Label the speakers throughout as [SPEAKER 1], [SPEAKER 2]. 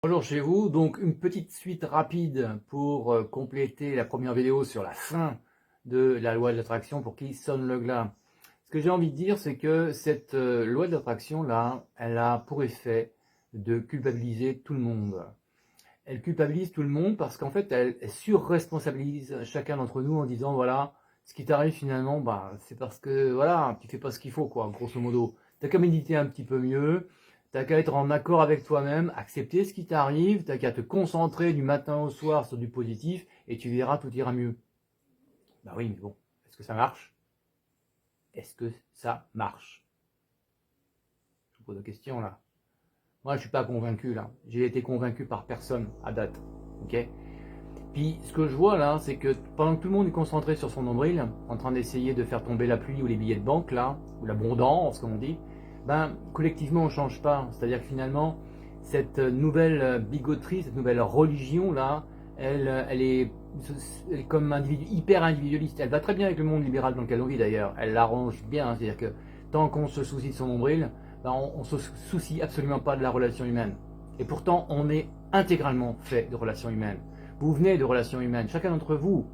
[SPEAKER 1] Bonjour chez vous, donc une petite suite rapide pour compléter la première vidéo sur la fin de la loi de l'attraction pour qui sonne le glas. Ce que j'ai envie de dire, c'est que cette loi de l'attraction là, elle a pour effet de culpabiliser tout le monde. Elle culpabilise tout le monde parce qu'en fait, elle surresponsabilise chacun d'entre nous en disant voilà, ce qui t'arrive finalement, bah, c'est parce que voilà, tu fais pas ce qu'il faut, quoi, grosso modo. T'as qu'à méditer un petit peu mieux, t'as qu'à être en accord avec toi-même, accepter ce qui t'arrive, t'as qu'à te concentrer du matin au soir sur du positif et tu verras, tout ira mieux. Bah oui, mais bon, est-ce que ça marche? Est-ce que ça marche? Je vous pose la question là. Moi, je suis pas convaincu là. J'ai été convaincu par personne à date. Ok? Puis ce que je vois là, c'est que pendant que tout le monde est concentré sur son nombril, en train d'essayer de faire tomber la pluie ou les billets de banque là, ou l'abondance comme on dit, ben collectivement on change pas. C'est-à-dire que finalement, cette nouvelle bigoterie, cette nouvelle religion là, elle est comme un individu hyper individualiste. Elle va très bien avec le monde libéral dans lequel on vit d'ailleurs. Elle l'arrange bien. C'est-à-dire que tant qu'on se soucie de son nombril, ben on se soucie absolument pas de la relation humaine. Et pourtant, on est intégralement fait de relations humaines. Vous venez de relations humaines. Chacun d'entre vous,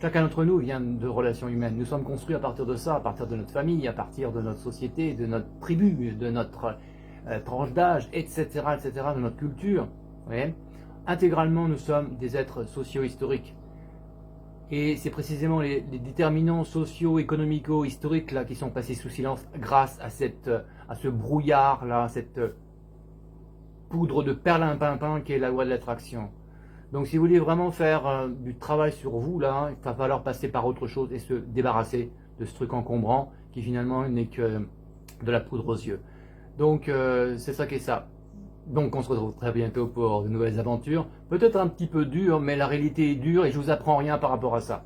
[SPEAKER 1] chacun d'entre nous vient de relations humaines. Nous sommes construits à partir de ça, à partir de notre famille, à partir de notre société, de notre tribu, de notre tranche d'âge, etc., de notre culture. Vous voyez. Intégralement, nous sommes des êtres socio-historiques. Et c'est précisément les déterminants socio-économico-historiques là qui sont passés sous silence grâce à ce brouillard là, à cette poudre de perlimpinpin qui est la loi de l'attraction. Donc si vous voulez vraiment faire du travail sur vous, là, il va falloir passer par autre chose et se débarrasser de ce truc encombrant qui finalement n'est que de la poudre aux yeux. Donc c'est ça qui est ça. Donc on se retrouve très bientôt pour de nouvelles aventures. Peut-être un petit peu dur, mais la réalité est dure et je vous apprends rien par rapport à ça.